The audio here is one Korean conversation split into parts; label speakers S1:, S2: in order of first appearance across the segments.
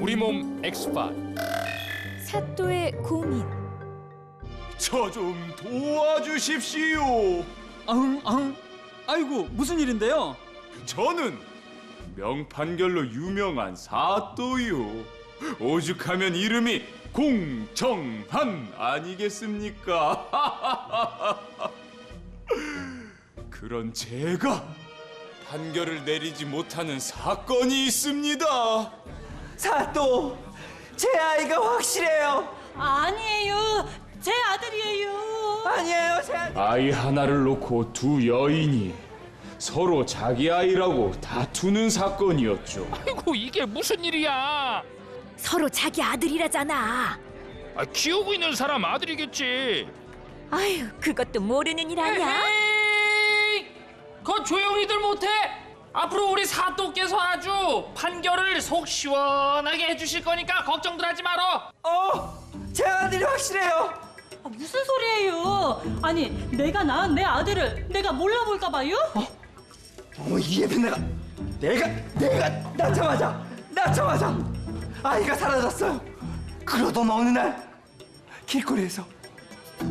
S1: 우리 몸 X5.
S2: 사또의 고민.
S3: 저 좀 도와주십시오.
S4: 아이고, 무슨 일인데요?
S3: 저는 명판결로 유명한 사또요. 오죽하면 이름이 공정한 아니겠습니까? 그런 제가 판결을 내리지 못하는 사건이 있습니다.
S5: 사또, 제 아이가 확실해요.
S6: 아니에요. 제 아들이에요.
S5: 아니에요, 제 아들.
S3: 아이 하나를 놓고 두 여인이 서로 자기 아이라고 다투는 사건이었죠.
S1: 아이고 이게 무슨 일이야?
S2: 서로 자기 아들이라잖아.
S1: 키우고 있는 사람 아들이겠지.
S2: 아유, 그것도 모르는 일 아니야?
S7: 에이! 그거 조용히들 못해! 앞으로 우리 사또께서 아주 판결을 속 시원하게 해주실 거니까 걱정들 하지 말어!
S5: 제 아들이 확실해요.
S6: 무슨 소리예요? 아니, 내가 낳은 내 아들을 내가 몰라볼까 봐요?
S5: 이 예쁜 내가 낳자마자 아이가 사라졌어요. 그러던 어느 날 길거리에서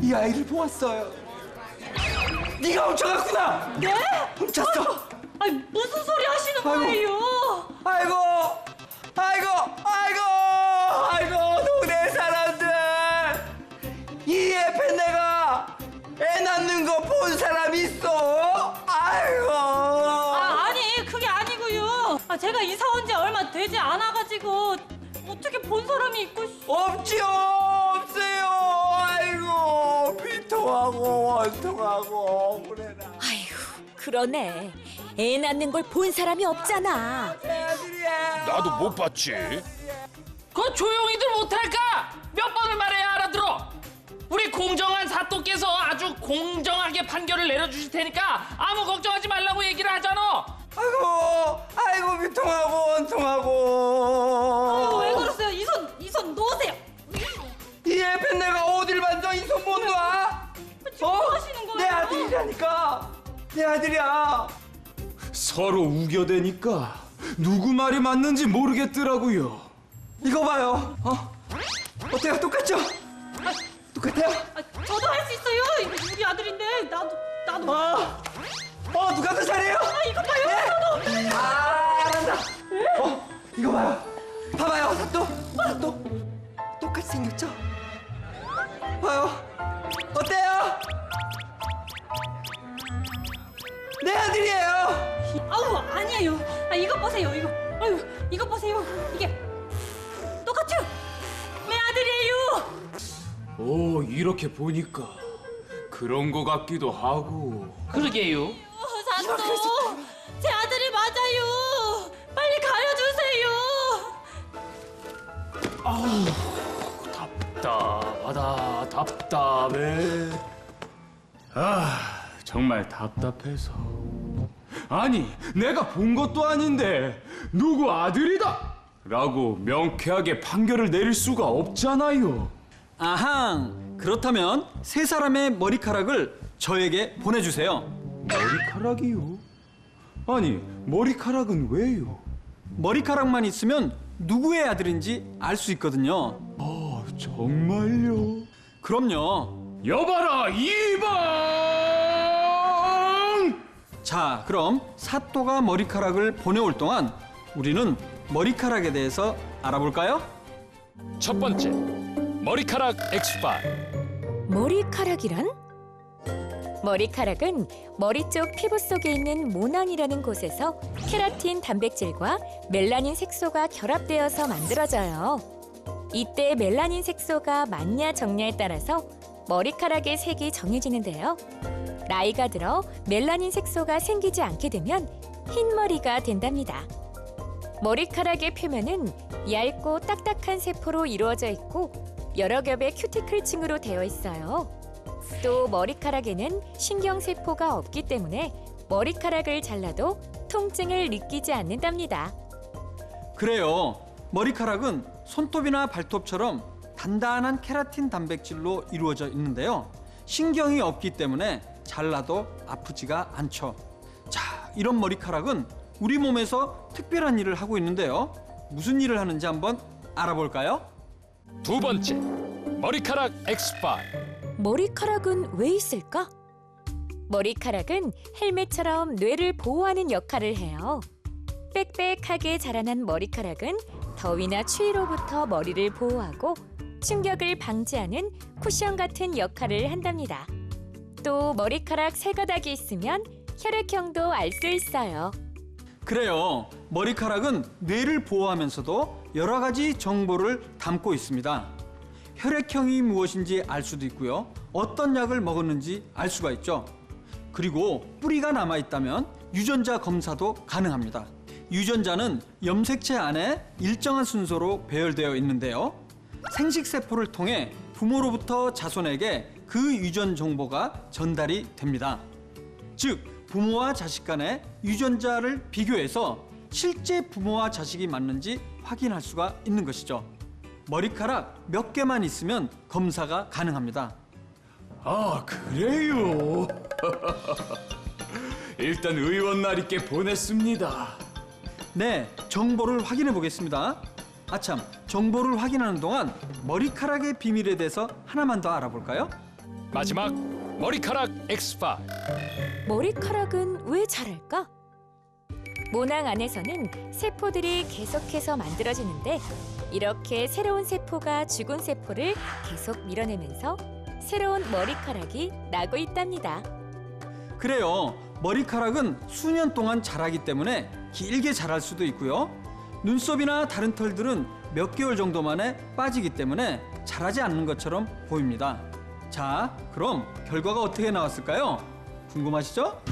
S5: 이 아이를 보았어요. 네가 훔쳐갔구나.
S6: 네?
S5: 훔쳤어.
S6: 아니, 무슨 소리 하시는
S5: 아이고.
S6: 거예요?
S5: 아이고, 동네 사람들. 이 예쁜 내가 애 낳는 거 본 사람 있어? 아이고.
S6: 아니, 그게 아니고요. 제가 이사 온 지 얼마 되지 않아가지고 어떻게 본 사람이 있고.
S5: 없어요. 아이고, 비통하고 원통하고 그래라.
S2: 아이고, 그러네. 애 낳는 걸 본 사람이 없잖아.
S5: 내 아들이야.
S1: 나도 못 봤지.
S7: 그거 조용히들 못할까? 몇 번을 말해야 알아들어! 우리 공정한 사또께서 아주 공정하게 판결을 내려주실 테니까 아무 걱정하지 말라고 얘기를 하잖아!
S5: 아이고, 비통하고 원통하고.
S6: 왜 그러세요? 이 손 놓으세요.
S5: 이 예쁜 내가 어딜 만져 이 손 못 놔?
S6: 지금 뭐 하시는 거예요?
S5: 내 아들이라니까. 내 아들이야.
S3: 서로 우겨대니까 누구 말이 맞는지 모르겠더라고요.
S5: 이거 봐요. 어때요? 똑같죠? 똑같아요?
S6: 저도 할 수 있어요. 우리 아들인데 나도.
S5: 누가 더 잘해요?
S6: 이거 봐요. 저도.
S5: 잘한다. 이거 봐요. 봐봐요, 사또. 똑같이 생겼죠? 봐요. 어때요? 내 아들이에요.
S6: 아우, 아니에요. 이거 보세요. 이거 보세요. 이게 똑같죠? 내 아들이에요.
S3: 오, 이렇게 보니까 그런 거 같기도 하고.
S7: 그러게요.
S6: 사또, 제 아들이 맞아요. 빨리 가려주세요.
S3: 답답해. 정말 답답해서. 아니, 내가 본 것도 아닌데 누구 아들이다 라고 명쾌하게 판결을 내릴 수가 없잖아요.
S4: 그렇다면 세 사람의 머리카락을 저에게 보내주세요.
S3: 머리카락이요? 아니, 머리카락은 왜요?
S4: 머리카락만 있으면 누구의 아들인지 알 수 있거든요.
S3: 정말요?
S4: 그럼요.
S3: 여봐라, 이방!
S4: 자, 그럼 사또가 머리카락을 보내올 동안 우리는 머리카락에 대해서 알아볼까요?
S1: 첫 번째, 머리카락 X5.
S2: 머리카락이란? 머리카락은 머리 쪽 피부 속에 있는 모낭이라는 곳에서 케라틴 단백질과 멜라닌 색소가 결합되어서 만들어져요. 이때 멜라닌 색소가 많냐 적냐에 따라서 머리카락의 색이 정해지는데요. 나이가 들어 멜라닌 색소가 생기지 않게 되면 흰 머리가 된답니다. 머리카락의 표면은 얇고 딱딱한 세포로 이루어져 있고 여러 겹의 큐티클층으로 되어 있어요. 또 머리카락에는 신경세포가 없기 때문에 머리카락을 잘라도 통증을 느끼지 않는답니다.
S4: 그래요. 머리카락은 손톱이나 발톱처럼 단단한 케라틴 단백질로 이루어져 있는데요. 신경이 없기 때문에 잘라도 아프지가 않죠. 자, 이런 머리카락은 우리 몸에서 특별한 일을 하고 있는데요. 무슨 일을 하는지 한번 알아볼까요?
S1: 두 번째, 머리카락 엑스파일.
S2: 머리카락은 왜 있을까? 머리카락은 헬멧처럼 뇌를 보호하는 역할을 해요. 빽빽하게 자라난 머리카락은 더위나 추위로부터 머리를 보호하고 충격을 방지하는 쿠션 같은 역할을 한답니다. 또 머리카락 세 가닥이 있으면 혈액형도 알 수 있어요.
S4: 그래요. 머리카락은 뇌를 보호하면서도 여러 가지 정보를 담고 있습니다. 혈액형이 무엇인지 알 수도 있고요. 어떤 약을 먹었는지 알 수가 있죠. 그리고 뿌리가 남아 있다면 유전자 검사도 가능합니다. 유전자는 염색체 안에 일정한 순서로 배열되어 있는데요. 생식세포를 통해 부모로부터 자손에게 그 유전 정보가 전달이 됩니다. 즉, 부모와 자식 간의 유전자를 비교해서 실제 부모와 자식이 맞는지 확인할 수가 있는 것이죠. 머리카락 몇 개만 있으면 검사가 가능합니다.
S3: 아, 그래요? 일단 의원 날이께 보냈습니다.
S4: 네, 정보를 확인해 보겠습니다. 아참, 정보를 확인하는 동안 머리카락의 비밀에 대해서 하나만 더 알아볼까요?
S1: 마지막, 머리카락 엑스파일.
S2: 머리카락은 왜 자랄까? 모낭 안에서는 세포들이 계속해서 만들어지는데 이렇게 새로운 세포가 죽은 세포를 계속 밀어내면서 새로운 머리카락이 나고 있답니다.
S4: 그래요. 머리카락은 수년 동안 자라기 때문에 길게 자랄 수도 있고요. 눈썹이나 다른 털들은 몇 개월 정도 만에 빠지기 때문에 자라지 않는 것처럼 보입니다. 자, 그럼 결과가 어떻게 나왔을까요? 궁금하시죠?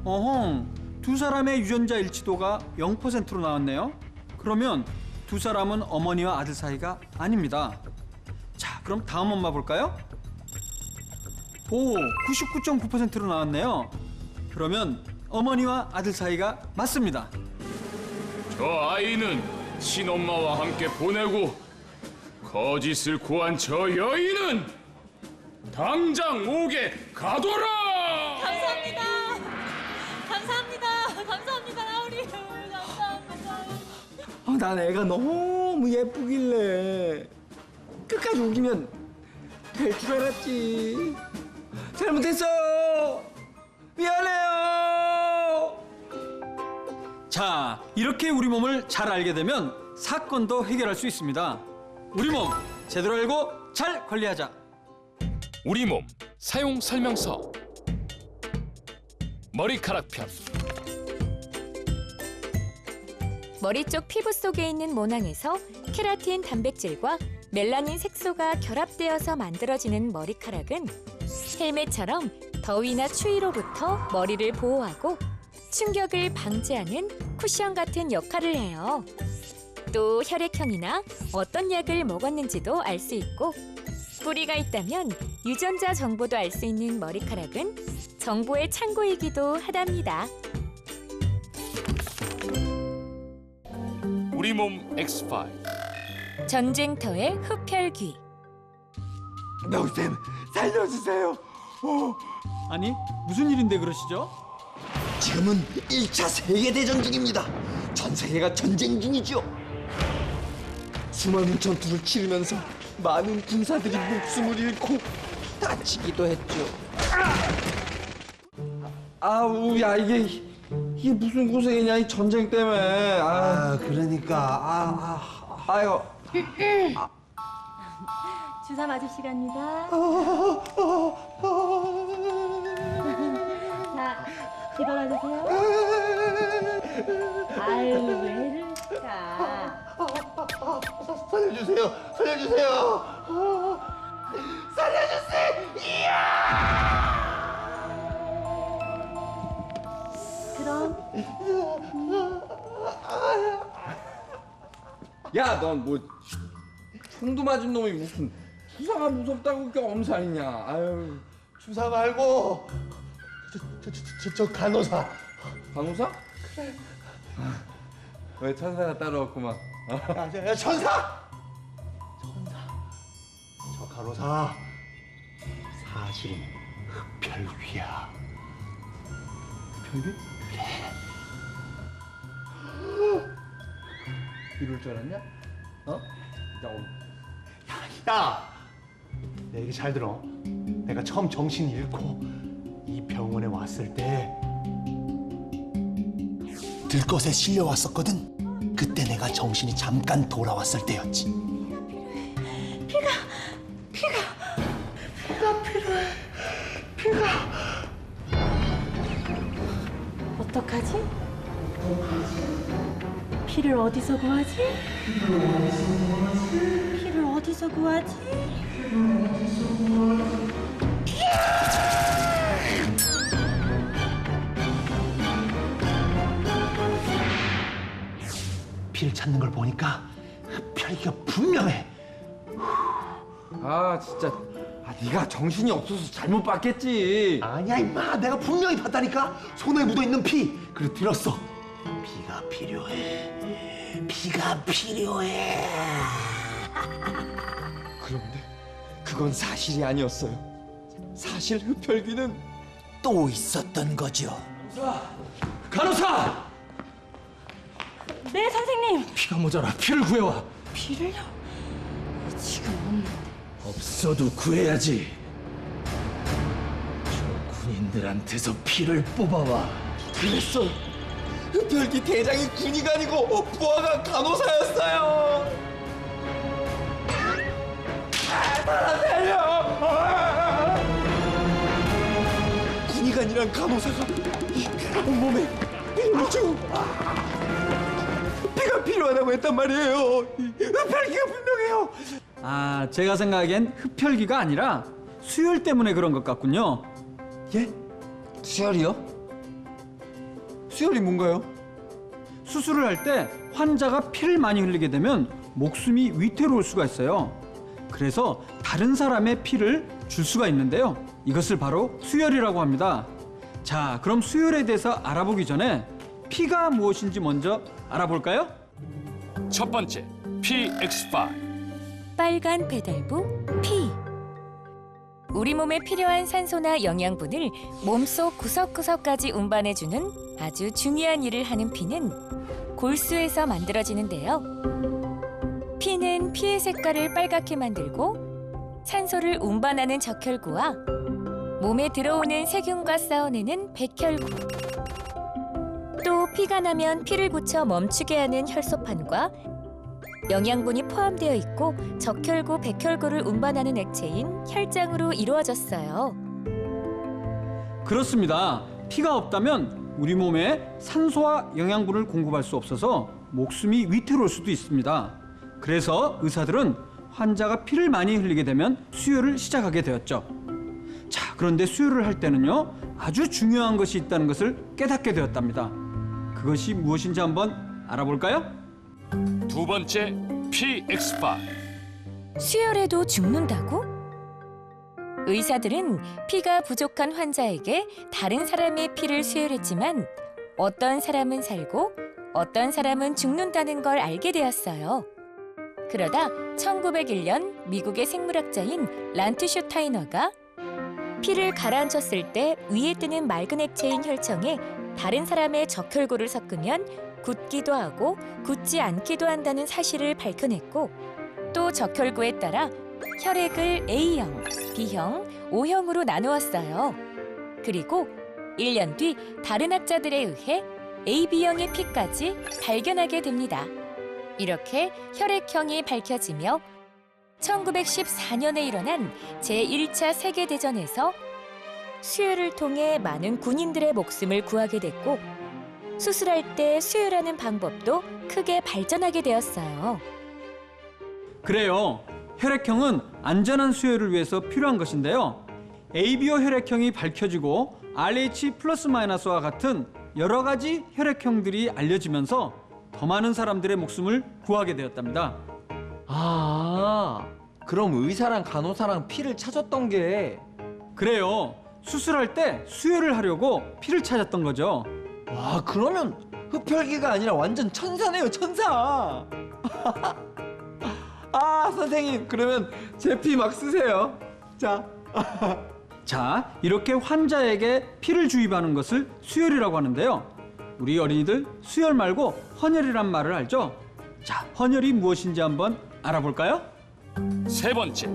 S4: 어흥, 두 사람의 유전자 일치도가 0%로 나왔네요. 그러면 두 사람은 어머니와 아들 사이가 아닙니다. 자, 그럼 다음 엄마 볼까요? 오, 99.9%로 나왔네요. 그러면 어머니와 아들 사이가 맞습니다.
S3: 저 아이는 친엄마와 함께 보내고 거짓을 구한 저 여인은 당장 옥에 가둬라!
S6: 감사합니다. 감사합니다. 감사합니다, 나으리. 감사합니다.
S5: 난 애가 너무 예쁘길래 끝까지 우기면 될 줄 알았지. 잘못했어요. 미안해요.
S4: 자, 이렇게 우리 몸을 잘 알게 되면 사건도 해결할 수 있습니다. 우리 몸 제대로 알고 잘 관리하자.
S1: 우리 몸 사용 설명서. 머리카락 편.
S2: 머리 쪽 피부 속에 있는 모낭에서 케라틴 단백질과 멜라닌 색소가 결합되어서 만들어지는 머리카락은 헬멧처럼 더위나 추위로부터 머리를 보호하고 충격을 방지하는 쿠션 같은 역할을 해요. 또 혈액형이나 어떤 약을 먹었는지도 알 수 있고 뿌리가 있다면 유전자 정보도 알 수 있는 머리카락은 정보의 창고이기도 하답니다.
S1: 우리 몸 엑스파일.
S2: 전쟁터의 흡혈귀.
S5: 명쌤, 살려주세요.
S4: 아니, 무슨 일인데 그러시죠?
S5: 지금은 1차 세계대전 중입니다. 전 세계가 전쟁 중이죠. 수많은 전투를 치르면서 많은 군사들이 목숨을 잃고 다치기도 했죠. 아우, 야, 이게 무슨 고생이냐, 이 전쟁 때문에.
S8: 그러니까
S5: 아유.
S6: 주사 맞을 시간입니다. 자, 일어나주세요. 아유, 왜 이럴까?
S8: 살려주세요.
S6: 그럼
S5: 야, 넌 뭐 총도 맞은 놈이 무슨 주사가 무섭다고 그렇게 엄살이냐. 아유.
S8: 주사 말고 저 간호사.
S5: 간호사? 왜 천사가 따로 없구만.
S8: 야, 천사. 저 간호사 사실은 흡혈귀야.
S5: 별게?
S4: 이럴 줄 알았냐? 어?
S8: 야, 내 얘기 잘 들어. 내가 처음 정신 잃고 이 병원에 왔을 때 들것에 실려왔었거든. 그때 내가 정신이 잠깐 돌아왔을 때였지.
S6: 어떡하지? 피를 어디서 구하지? 피를 어디서 구하지?
S8: 피를 찾는 걸 보니까 흡혈귀가 분명해.
S5: 아 진짜 네가 정신이 없어서 잘못 봤겠지.
S8: 아니야 임마, 내가 분명히 봤다니까. 손에 묻어있는 피. 그리고 들었어. 피가 필요해. 피가 필요해.
S5: 그런데 그건 사실이 아니었어요. 사실 흡혈귀는
S8: 또 있었던 거죠.
S5: 간호사!
S6: 네, 선생님.
S5: 피가 모자라. 피를 구해와.
S6: 피를요? 지금 없는데.
S5: 없어도 구해야지. 저 군인들한테서 피를 뽑아와. 그랬어. 흡혈귀 대장이 군이가 아니고 부하가 간호사였어요. 살려! 군의관이란 간호사가 온몸에 피를 주고 피가 필요하다고 했단 말이에요. 흡혈귀가 분명해요.
S4: 아, 제가 생각하기엔 흡혈귀가 아니라 수혈 때문에 그런 것 같군요.
S5: 예? 수혈이요? 수혈이 뭔가요?
S4: 수술을 할 때 환자가 피를 많이 흘리게 되면 목숨이 위태로울 수가 있어요. 그래서 다른 사람의 피를 줄 수가 있는데요. 이것을 바로 수혈이라고 합니다. 자, 그럼 수혈에 대해서 알아보기 전에 피가 무엇인지 먼저 알아볼까요?
S1: 첫 번째, PX5.
S2: 빨간 페달부 피. 우리 몸에 필요한 산소나 영양분을 몸속 구석구석까지 운반해주는 아주 중요한 일을 하는 피는 골수에서 만들어지는데요. 피는 피의 색깔을 빨갛게 만들고 산소를 운반하는 적혈구와 몸에 들어오는 세균과 싸워내는 백혈구, 또 피가 나면 피를 굳혀 멈추게 하는 혈소판과 영양분이 포함되어 있고 적혈구, 백혈구를 운반하는 액체인 혈장으로 이루어졌어요.
S4: 그렇습니다. 피가 없다면 우리 몸에 산소와 영양분을 공급할 수 없어서 목숨이 위태로울 수도 있습니다. 그래서 의사들은 환자가 피를 많이 흘리게 되면 수혈을 시작하게 되었죠. 자, 그런데 수혈을 할 때는요, 아주 중요한 것이 있다는 것을 깨닫게 되었답니다. 그것이 무엇인지 한번 알아볼까요?
S1: 두 번째, PX5.
S2: 수혈해도 죽는다고? 의사들은 피가 부족한 환자에게 다른 사람의 피를 수혈했지만 어떤 사람은 살고 어떤 사람은 죽는다는 걸 알게 되었어요. 그러다 1901년 미국의 생물학자인 란트슈타이너가 피를 가라앉혔을 때 위에 뜨는 맑은 액체인 혈청에 다른 사람의 적혈구를 섞으면 굳기도 하고 굳지 않기도 한다는 사실을 밝혀냈고, 또 적혈구에 따라 혈액을 A형, B형, O형으로 나누었어요. 그리고 1년 뒤 다른 학자들에 의해 AB형의 피까지 발견하게 됩니다. 이렇게 혈액형이 밝혀지며 1914년에 일어난 제1차 세계대전에서 수혈을 통해 많은 군인들의 목숨을 구하게 됐고, 수술할 때 수혈하는 방법도 크게 발전하게 되었어요.
S4: 그래요. 혈액형은 안전한 수혈을 위해서 필요한 것인데요. ABO 혈액형이 밝혀지고 RH 플러스 마이너스와 같은 여러 가지 혈액형들이 알려지면서 더 많은 사람들의 목숨을 구하게 되었답니다.
S5: 아, 그럼 의사랑 간호사랑 피를 찾았던 게
S4: 그래요. 수술할 때 수혈을 하려고 피를 찾았던 거죠.
S5: 와, 그러면 흡혈귀가 아니라 완전 천사네요, 천사. 아, 선생님, 그러면 제 피 막 쓰세요. 자.
S4: 자, 이렇게 환자에게 피를 주입하는 것을 수혈이라고 하는데요. 우리 어린이들 수혈 말고 헌혈이란 말을 알죠? 자, 헌혈이 무엇인지 한번 알아볼까요?
S1: 세 번째,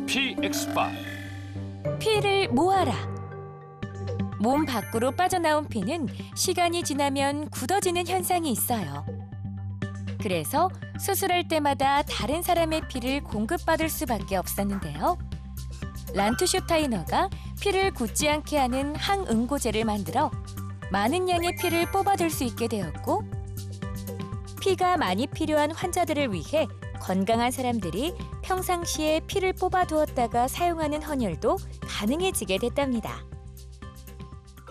S1: PX5.
S2: 피를 모아라. 몸 밖으로 빠져나온 피는 시간이 지나면 굳어지는 현상이 있어요. 그래서 수술할 때마다 다른 사람의 피를 공급받을 수밖에 없었는데요. 란투슈타이너가 피를 굳지 않게 하는 항응고제를 만들어 많은 양의 피를 뽑아둘 수 있게 되었고, 피가 많이 필요한 환자들을 위해 건강한 사람들이 평상시에 피를 뽑아두었다가 사용하는 헌혈도 가능해지게 됐답니다.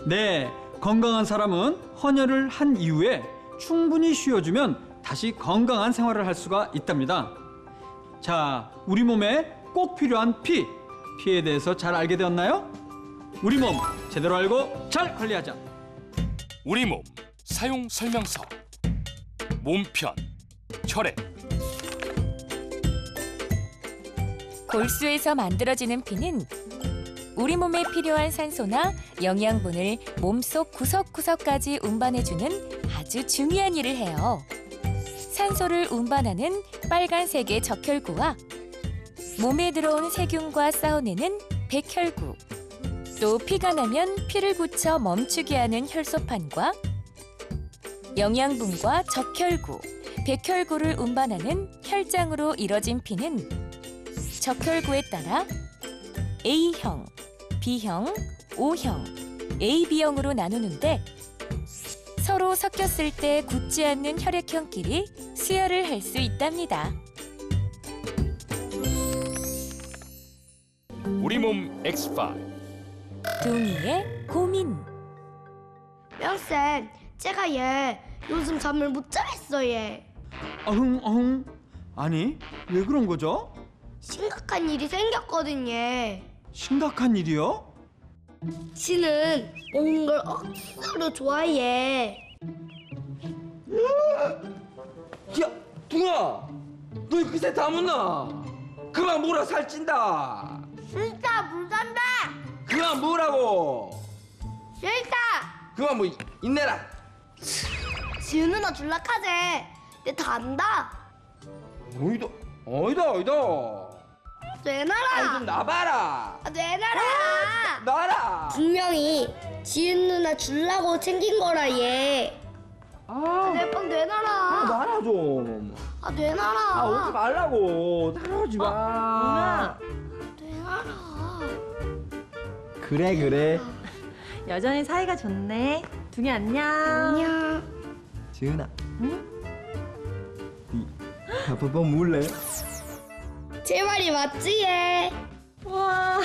S4: 네, 건강한 사람은 헌혈을 한 이후에 충분히 쉬어주면 다시 건강한 생활을 할 수가 있답니다. 자, 우리 몸에 꼭 필요한 피에 대해서 잘 알게 되었나요? 우리 몸 제대로 알고 잘 관리하자.
S1: 우리 몸 사용 설명서. 몸편, 혈액,
S2: 골수에서 만들어지는 피는 우리 몸에 필요한 산소나 영양분을 몸속 구석구석까지 운반해주는 아주 중요한 일을 해요. 산소를 운반하는 빨간색의 적혈구와 몸에 들어온 세균과 싸워내는 백혈구, 또 피가 나면 피를 굳혀 멈추게 하는 혈소판과 영양분과 적혈구, 백혈구를 운반하는 혈장으로 이뤄진 피는 적혈구에 따라 A형, B형, O형, AB형으로 나누는데, 서로 섞였을 때 굳지 않는 혈액형끼리 수혈을 할 수 있답니다.
S1: 우리 몸 X5.
S2: 동의의 고민.
S9: 명쌤, 제가 얘 요즘 잠을 못 자겠어 얘.
S4: 어흥. 아니, 왜 그런 거죠?
S9: 심각한 일이 생겼거든 얘.
S4: 심각한 일이요?
S9: 지는 먹는 걸 억수로 좋아해.
S5: 야, 둥아, 너 그새 다 묻나? 그만 물어 살찐다.
S9: 싫다, 물 산다.
S5: 그만 물라고.
S9: 싫다.
S5: 그만 뭐 인내라.
S9: 지은 누나 줄락하재. 내 다 안다.
S5: 어이다.
S9: 내놔라.
S5: 아이 좀 놔봐라.
S9: 내놔라.
S5: 놔라.
S9: 분명히 지은 누나 줄라고 챙긴 거라 얘. 내 빵 내놔라.
S5: 놔라 좀.
S9: 내놔라.
S5: 오지 말라고. 따라오지 마.
S9: 내놔라.
S5: 그래.
S6: 여전히 사이가 좋네. 둥이 안녕.
S9: 안녕.
S5: 지은아. 응? 밥번 물래?
S9: 제 말이 맞지 얘.
S6: 우와,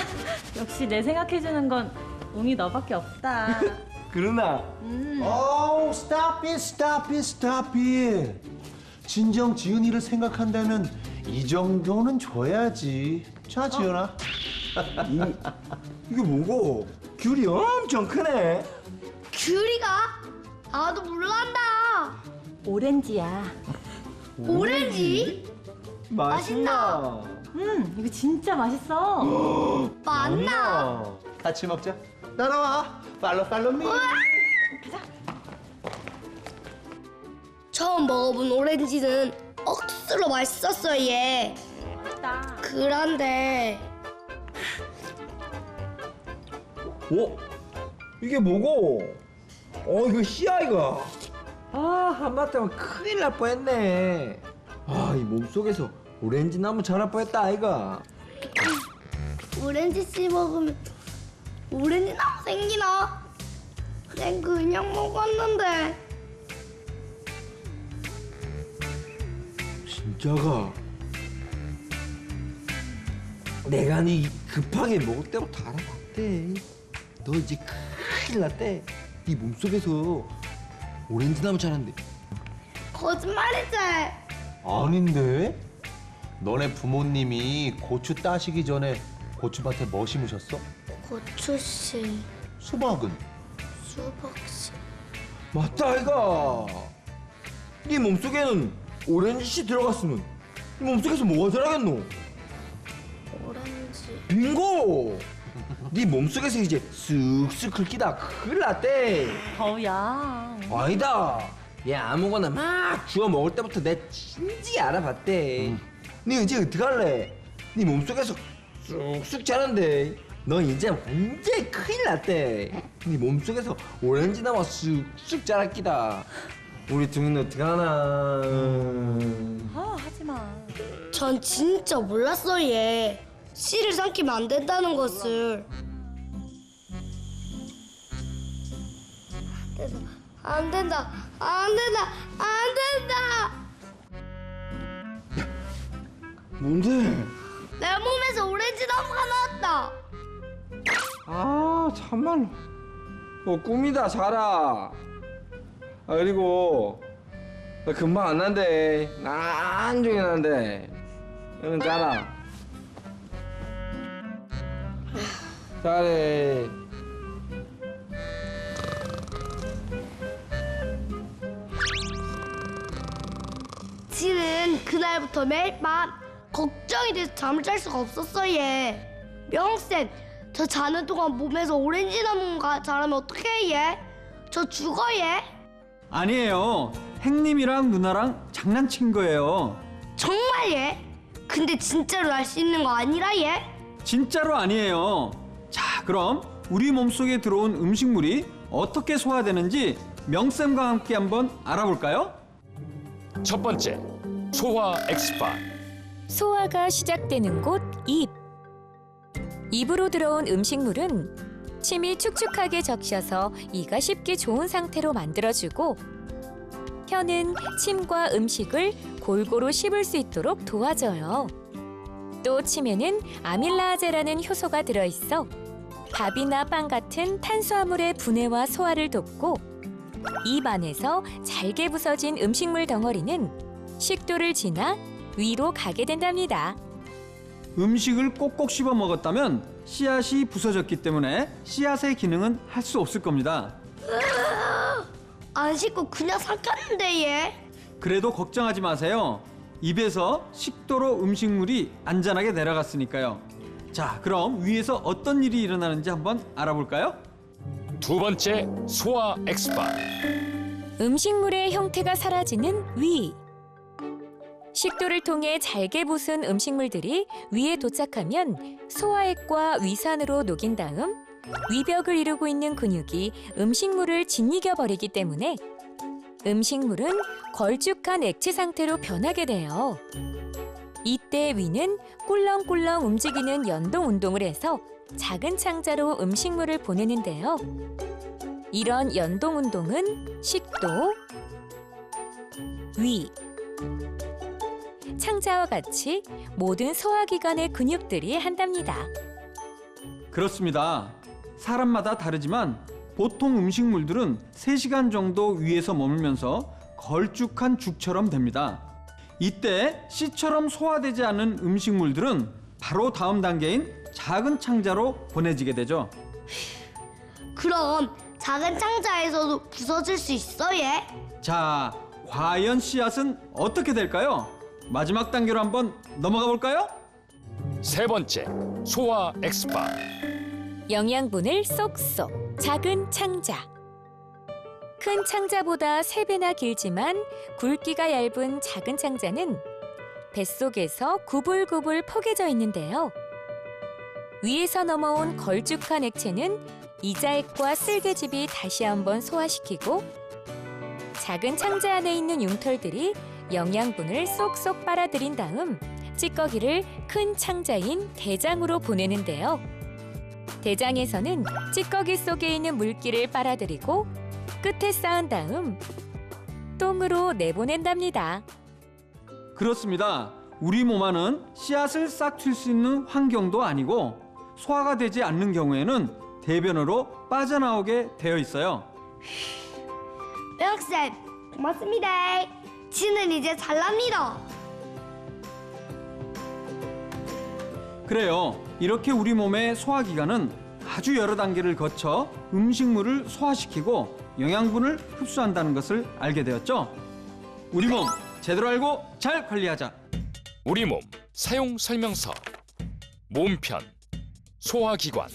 S6: 역시 내 생각해주는 건 웅이 너밖에 없다.
S5: 그러나.
S8: Oh, stop it. 진정 지은이를 생각한다면 이 정도는 줘야지. 자, 지은아.
S5: 이게 뭐고? 귤이 엄청 크네.
S9: 귤이가? 나도 몰란다.
S6: 오렌지야.
S9: 오렌지? 맛있나?
S6: 이거 진짜 맛있어.
S9: 맞나?
S8: 같이 먹자. 따라와. 팔로우 미.
S9: 처음 먹어본 오렌지는 억수로 맛있었어 얘.
S6: 맛있다.
S9: 그런데
S5: 이게 뭐고? 이거 씨야 이거. 한마디면 큰일 날 뻔했네. 이 몸속에서 오렌지 나무 자랄 뻔했다 아이가.
S9: 오렌지 씨 먹으면 오렌지 나무 생기나? 난 그냥 먹었는데.
S5: 진짜가? 내가 네 급하게 먹을 때로 다 알아봤대. 너 이제 큰일 났대. 네 몸속에서 오렌지 나무 자란대.
S9: 거짓말이지.
S8: 아닌데? 너네 부모님이 고추 따시기 전에 고추밭에 뭐 심으셨어?
S9: 고추 씨,
S8: 수박은?
S9: 수박 씨.
S5: 맞다 아이가. 네 몸속에는 오렌지 씨 들어갔으면 네 몸속에서 뭐가 자라겠노?
S9: 오렌지.
S5: 빙고! 네 몸속에서 이제 쓱쓱 긁히다 큰일 났대.
S6: 어우야.
S5: 아니다. 얘 아무거나 막 주워 먹을 때부터 내 진지게 알아봤대. 니 이제 어떡할래? 니 몸속에서 쑥쑥 자란대. 너 이제 완전 큰일 났대. 니 몸속에서 오렌지 나무 쑥쑥 자랄기다. 우리 둥이는 어떡하나.
S6: 아, 하지 마.
S9: 전 진짜 몰랐어 얘. 씨를 삼키면 안 된다는 것을. 안 된다. 안 된다. 안 된다.
S5: 뭔데?
S9: 내 몸에서 오렌지 나무가 나왔다.
S5: 아 참말로. 꿈이다 자라. 그리고 나 금방 안 난대. 나중에 난대. 너는 자라. 잘해.
S9: 지는 그날부터 매일 밤 걱정이 돼서 잠을 잘 수가 없었어 얘. 명쌤, 저 자는 동안 몸에서 오렌지 나무가 자라면 어떡해 얘? 저 죽어 얘?
S4: 아니에요. 행님이랑 누나랑 장난친 거예요.
S9: 정말 얘? 근데 진짜로 날 수 있는 거 아니라 얘?
S4: 진짜로 아니에요. 자, 그럼 우리 몸속에 들어온 음식물이 어떻게 소화되는지 명쌤과 함께 한번 알아볼까요?
S1: 첫 번째, 소화 엑스파일.
S2: 소화가 시작되는 곳 입. 입으로 들어온 음식물은 침이 축축하게 적셔서 이가 씹기 좋은 상태로 만들어주고, 혀는 침과 음식을 골고루 씹을 수 있도록 도와줘요. 또 침에는 아밀라아제라는 효소가 들어있어 밥이나 빵 같은 탄수화물의 분해와 소화를 돕고, 입 안에서 잘게 부서진 음식물 덩어리는 식도를 지나 위로 가게 된답니다.
S4: 음식을 꼭꼭 씹어 먹었다면 씨앗이 부서졌기 때문에 씨앗의 기능은 할 수 없을 겁니다.
S9: 안 씻고 그냥 삼켰는데 얘?
S4: 그래도 걱정하지 마세요. 입에서 식도로 음식물이 안전하게 내려갔으니까요. 자, 그럼 위에서 어떤 일이 일어나는지 한번 알아볼까요?
S1: 두 번째, 소화 엑스파일.
S2: 음식물의 형태가 사라지는 위. 식도를 통해 잘게 부순 음식물들이 위에 도착하면 소화액과 위산으로 녹인 다음 위벽을 이루고 있는 근육이 음식물을 짓이겨 버리기 때문에 음식물은 걸쭉한 액체 상태로 변하게 돼요. 이때 위는 꿀렁꿀렁 움직이는 연동 운동을 해서 작은 창자로 음식물을 보내는데요. 이런 연동 운동은 식도, 위, 창자와 같이 모든 소화기관의 근육들이 한답니다.
S4: 그렇습니다. 사람마다 다르지만 보통 음식물들은 3시간 정도 위에서 머물면서 걸쭉한 죽처럼 됩니다. 이때 씨처럼 소화되지 않은 음식물들은 바로 다음 단계인 작은 창자로 보내지게 되죠.
S9: 그럼 작은 창자에서도 부서질 수 있어 얘?
S4: 자, 과연 씨앗은 어떻게 될까요? 마지막 단계로 한번 넘어가 볼까요?
S1: 세 번째, 소화 엑스파일.
S2: 영양분을 쏙쏙 작은 창자. 큰 창자보다 3배나 길지만 굵기가 얇은 작은 창자는 뱃속에서 구불구불 포개져 있는데요. 위에서 넘어온 걸쭉한 액체는 이자액과 쓸개즙이 다시 한번 소화시키고, 작은 창자 안에 있는 융털들이 영양분을 쏙쏙 빨아들인 다음 찌꺼기를 큰 창자인 대장으로 보내는데요. 대장에서는 찌꺼기 속에 있는 물기를 빨아들이고 끝에 쌓은 다음 똥으로 내보낸답니다.
S4: 그렇습니다. 우리 몸 안은 씨앗을 싹 틔울 수 있는 환경도 아니고 소화가 되지 않는 경우에는 대변으로 빠져나오게 되어 있어요.
S9: 명쌤, 고맙습니다. 지는 이제 잘납니다.
S4: 그래요. 이렇게 우리 몸의 소화기관은 아주 여러 단계를 거쳐 음식물을 소화시키고 영양분을 흡수한다는 것을 알게 되었죠. 우리 몸 제대로 알고 잘 관리하자.
S1: 우리 몸 사용 설명서. 몸편, 소화기관.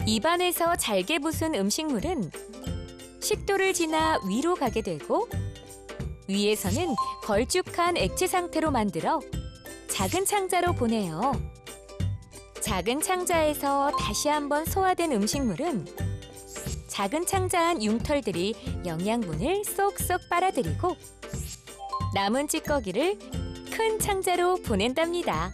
S2: 입안에서 잘게 부순 음식물은 식도를 지나 위로 가게 되고 위에서는 걸쭉한 액체 상태로 만들어 작은 창자로 보내요. 작은 창자에서 다시 한번 소화된 음식물은 작은 창자 안 융털들이 영양분을 쏙쏙 빨아들이고 남은 찌꺼기를 큰 창자로 보낸답니다.